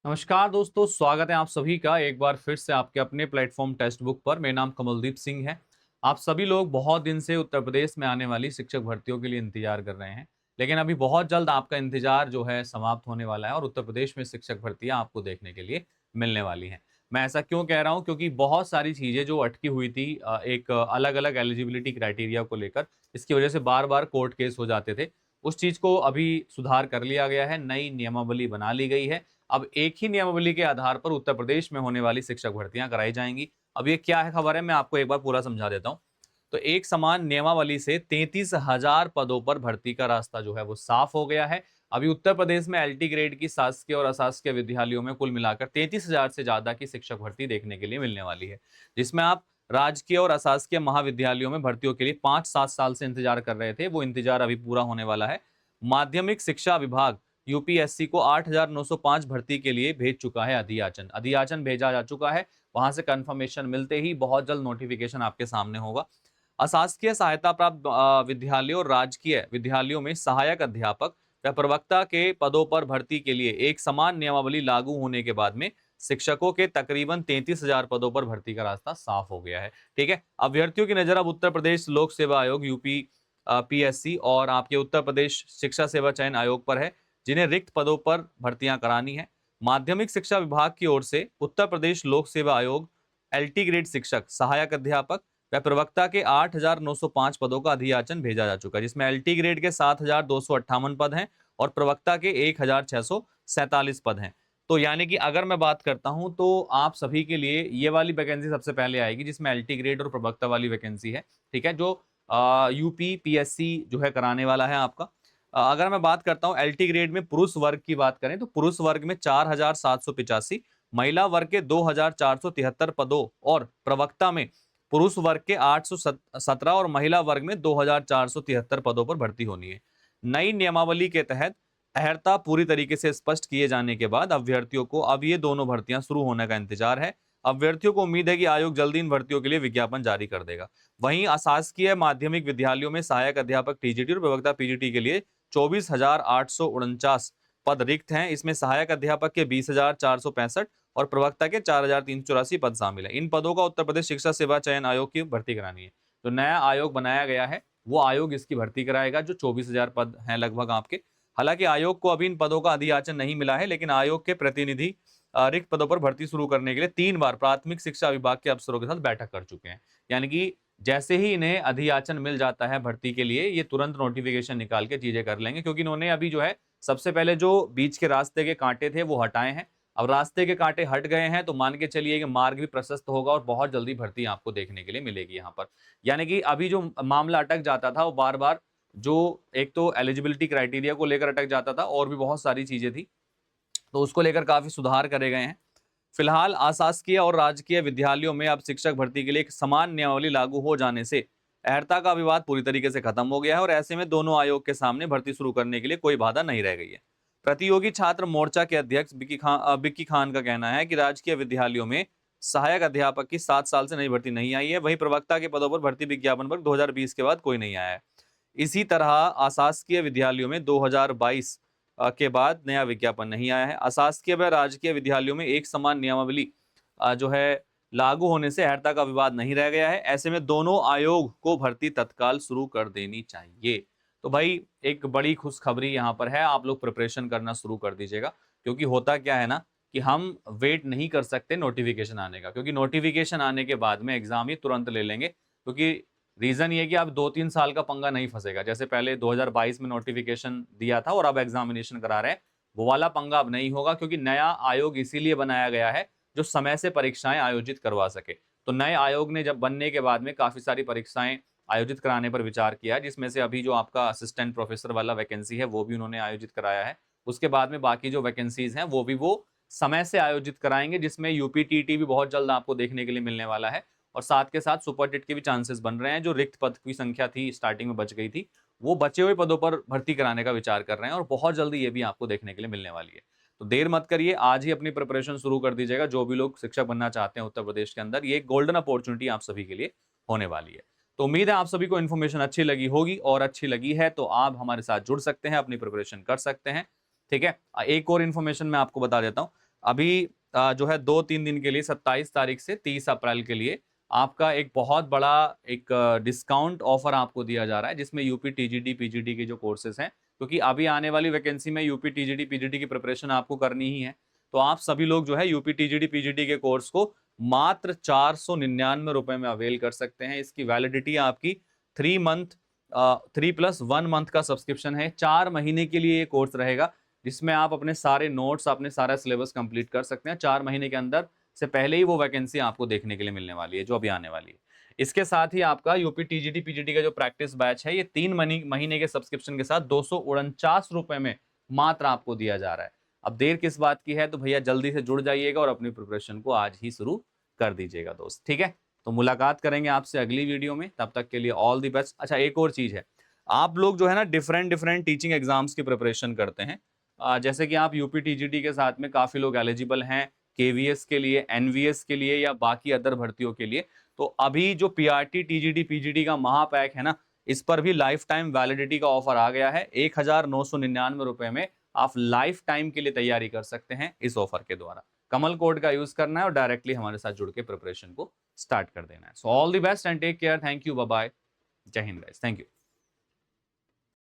नमस्कार दोस्तों, स्वागत है आप सभी का एक बार फिर से आपके अपने प्लेटफॉर्म टेक्स्ट बुक पर। मेरा नाम कमलदीप सिंह है। आप सभी लोग बहुत दिन से उत्तर प्रदेश में आने वाली शिक्षक भर्तियों के लिए इंतजार कर रहे हैं, लेकिन अभी बहुत जल्द आपका इंतजार जो है समाप्त होने वाला है और उत्तर प्रदेश में शिक्षक भर्तियां आपको देखने के लिए मिलने वाली हैं। मैं ऐसा क्यों कह रहा हूं? क्योंकि बहुत सारी चीज़ें जो अटकी हुई थी एक अलग-अलग एलिजिबिलिटी क्राइटेरिया को लेकर, इसकी वजह से बार-बार कोर्ट केस हो जाते थे। उस चीज़ को अभी सुधार कर लिया गया है, नई नियमावली बना ली गई है। अब एक ही नियमावली के आधार पर उत्तर प्रदेश में होने वाली शिक्षक भर्तियां कराई जाएंगी। अब ये क्या है खबर है, मैं आपको एक बार पूरा समझा देता हूँ। तो एक समान नियमावली से 33,000 पदों पर भर्ती का रास्ता जो है वो साफ हो गया है। अभी उत्तर प्रदेश में एलटी ग्रेड की शासकीय और अशासकीय विद्यालयों में कुल मिलाकर 33,000 से ज्यादा की शिक्षक भर्ती देखने के लिए मिलने वाली है, जिसमें आप राजकीय और अशासकीय महाविद्यालयों में भर्तियों के लिए 5-7 साल से इंतजार कर रहे थे, वो इंतजार अभी पूरा होने वाला है। माध्यमिक शिक्षा विभाग यूपीएससी को 8,905 भर्ती के लिए भेज चुका है अधियाचन। अधियाचन भेजा जा चुका है, वहां से कंफर्मेशन मिलते ही बहुत जल्द नोटिफिकेशन आपके सामने होगा। अशासकीय सहायता प्राप्त विद्यालयों और राजकीय विद्यालयों में सहायक अध्यापक व प्रवक्ता के पदों पर भर्ती के लिए एक समान नियमावली लागू होने के बाद में शिक्षकों के तकरीबन 33,000 पदों पर भर्ती का रास्ता साफ हो गया है। ठीक है, अभ्यर्थियों की नजर अब उत्तर प्रदेश लोक सेवा आयोग यूपी पीएससी और आपके उत्तर प्रदेश शिक्षा सेवा चयन आयोग पर है, जिन्हें रिक्त पदों पर भर्तियां करानी है। माध्यमिक शिक्षा विभाग की ओर से उत्तर प्रदेश लोक सेवा आयोग एलटी ग्रेड शिक्षक, सहायक अध्यापक व प्रवक्ता के 8,905 पदों का अधियाचन भेजा जा चुका है, जिसमें एलटी ग्रेड के 7,258 पद हैं और प्रवक्ता के 1,647 पद हैं। तो यानी कि अगर मैं बात करता हूं तो आप सभी के लिए ये वाली वैकेंसी सबसे पहले आएगी, जिसमें एलटी ग्रेड और प्रवक्ता वाली वैकेंसी है। ठीक है, जो यूपी पीएससी जो है कराने वाला है आपका। अगर मैं बात करता हूं एलटी ग्रेड में पुरुष वर्ग की बात करें तो पुरुष वर्ग में 4,785, महिला वर्ग के 2,473 पदों और प्रवक्ता में पुरुष वर्ग के 817 और महिला वर्ग में 2,473 पदों पर भर्ती होनी है। नई नियमावली के तहत अहर्ता पूरी तरीके से स्पष्ट किए जाने के बाद अभ्यर्थियों को अब ये दोनों भर्तियां शुरू होने का इंतजार है। अभ्यर्थियों को उम्मीद है कि आयोग जल्दी इन भर्तियों के लिए विज्ञापन जारी कर देगा। वहीं अशासकीय माध्यमिक विद्यालयों में सहायक अध्यापक टीजीटी और प्रवक्ता पीजीटी के लिए 24,849 पद रिक्त हैं। इसमें सहायक अध्यापक के 20,465 और प्रवक्ता के 4,384 पद शामिल है। इन पदों का उत्तर प्रदेश शिक्षा सेवा चयन आयोग की भर्ती करानी है। तो नया आयोग बनाया गया है, वो आयोग इसकी भर्ती कराएगा, जो 24,000 पद हैं लगभग आपके। हालांकि आयोग को अभी इन पदों का अधियाचन नहीं मिला है, लेकिन आयोग के प्रतिनिधि रिक्त पदों पर भर्ती शुरू करने के लिए 3 बार प्राथमिक शिक्षा विभाग के अफसरों के साथ बैठक कर चुके हैं। यानी कि जैसे ही इन्हें अधियाचन मिल जाता है भर्ती के लिए, ये तुरंत नोटिफिकेशन निकाल के चीजें कर लेंगे, क्योंकि इन्होंने अभी जो है सबसे पहले जो बीच के रास्ते के कांटे थे वो हटाए हैं। अब रास्ते के कांटे हट गए हैं तो मान के चलिए कि मार्ग भी प्रशस्त होगा और बहुत जल्दी भर्ती आपको देखने के लिए मिलेगी यहाँ पर। यानी कि अभी जो मामला अटक जाता था वो बार बार, जो एक तो एलिजिबिलिटी क्राइटेरिया को लेकर अटक जाता था और भी बहुत सारी चीजें थी, तो उसको लेकर काफी सुधार करे गए हैं। फिलहाल अशासकीय और राजकीय विद्यालयों में अब शिक्षक भर्ती के लिए एक समान नियमावली लागू हो जाने से अहर्ता का विवाद पूरी तरीके से खत्म हो गया है और ऐसे में दोनों आयोग के सामने भर्ती शुरू करने के लिए कोई बाधा नहीं रह गई है। प्रतियोगी छात्र मोर्चा के अध्यक्ष बिक्की खान का कहना है कि राजकीय विद्यालयों में सहायक अध्यापक की 7 साल से नई भर्ती नहीं आई है, वहीं प्रवक्ता के पदों पर भर्ती विज्ञापन पर 2020 के बाद कोई नहीं आया है। इसी तरह अशासकीय विद्यालयों में 2022 के बाद नया विज्ञापन नहीं आया है। अशासकीय व राजकीय विद्यालयों में एक समान नियमावली जो है लागू होने से अहर्ता का विवाद नहीं रह गया है। ऐसे में दोनों आयोग को भर्ती तत्काल शुरू कर देनी चाहिए। तो भाई एक बड़ी खुशखबरी यहाँ पर है, आप लोग प्रिपरेशन करना शुरू कर दीजिएगा, क्योंकि होता क्या है ना कि हम वेट नहीं कर सकते नोटिफिकेशन आने का, क्योंकि नोटिफिकेशन आने के बाद में एग्जाम ही तुरंत ले लेंगे, क्योंकि रीजन ये कि अब 2-3 साल का पंगा नहीं फंसेगा। जैसे पहले 2022 में नोटिफिकेशन दिया था और अब एग्जामिनेशन करा रहे हैं, वो वाला पंगा अब नहीं होगा, क्योंकि नया आयोग इसीलिए बनाया गया है जो समय से परीक्षाएं आयोजित करवा सके। तो नए आयोग ने जब बनने के बाद में काफी सारी परीक्षाएं आयोजित कराने पर विचार किया, जिसमें से अभी जो आपका असिस्टेंट प्रोफेसर वाला वैकेंसी है वो भी उन्होंने आयोजित कराया है। उसके बाद में बाकी जो वैकेंसीज हैं वो भी वो समय से आयोजित कराएंगे, जिसमें यूपीटीटी भी बहुत जल्द आपको देखने के लिए मिलने वाला है और साथ के साथ सुपर टेट के भी चांसेस बन रहे हैं। जो रिक्त पद की संख्या थी स्टार्टिंग में बच गई थी, वो बचे हुए पदों पर भर्ती कराने का विचार कर रहे हैं और बहुत जल्दी ये भी आपको देखने के लिए मिलने वाली है। तो देर मत करिए, आज ही अपनी प्रिपरेशन शुरू कर दीजिएगा। जो भी लोग शिक्षक बनना चाहते हैं उत्तर प्रदेश के अंदर, ये एक गोल्डन अपॉर्चुनिटी आप सभी के लिए होने वाली है। तो उम्मीद है आप सभी को इन्फॉर्मेशन अच्छी लगी होगी, और अच्छी लगी है तो आप हमारे साथ जुड़ सकते हैं, अपनी प्रिपरेशन कर सकते हैं। ठीक है, एक और इन्फॉर्मेशन मैं आपको बता देता हूँ। अभी जो है 2-3 दिन के लिए 27 तारीख से 30 अप्रैल के लिए आपका एक बहुत बड़ा एक डिस्काउंट ऑफर आपको दिया जा रहा है, जिसमें यूपी टीजीडी पीजीडी के जो कोर्सेज हैं, क्योंकि अभी आने वाली वैकेंसी में यूपी टीजीडी पीजीडी की प्रिपरेशन आपको करनी ही है, तो आप सभी लोग जो है यूपी टीजीडी पीजीडी के कोर्स को मात्र 499 रुपए में अवेल कर सकते हैं। इसकी वैलिडिटी आपकी 3 मंथ का सब्सक्रिप्शन है। 4 महीने के लिए ये कोर्स रहेगा, जिसमें आप अपने सारे नोट्स, अपने सारा सिलेबस कंप्लीट कर सकते हैं। 4 महीने के अंदर से पहले ही वो वैकेंसी आपको देखने के लिए मिलने वाली है, जो अभी आने वाली है। इसके साथ ही आपका यूपी टीजीडी पीजीडी का जो प्रैक्टिस बैच है, ये 3 महीने के सब्सक्रिप्शन के साथ 249 रुपए में मात्र आपको दिया जा रहा है। अब देर किस बात की है, तो भैया जल्दी से जुड़ जाइएगा और अपनी प्रिपरेशन को आज ही शुरू कर दीजिएगा दोस्त, ठीक है। तो मुलाकात करेंगे आपसे अगली वीडियो में, तब तक के लिए ऑल दी बेस्ट। अच्छा, एक और चीज है, आप लोग जो है ना डिफरेंट टीचिंग एग्जाम्स की प्रिपरेशन करते हैं, जैसे कि आप यूपी टीजीडी के साथ में काफी लोग एलिजिबल हैं केवीएस के लिए, एनवीएस के लिए या बाकी अदर भर्तियों के लिए। तो अभी जो पीआरटी टीजीडी पीजीडी का महापैक है ना, इस पर भी लाइफ टाइम वैलिडिटी का ऑफर आ गया है। 1999 रुपए में आप लाइफ टाइम के लिए तैयारी कर सकते हैं इस ऑफर के द्वारा। कमल कोड का यूज करना है और डायरेक्टली हमारे साथ जुड़ के प्रिपरेशन को स्टार्ट कर देना है। So all the best and take care. Thank you, bye bye, जय हिंद गाइस, थैंक यू।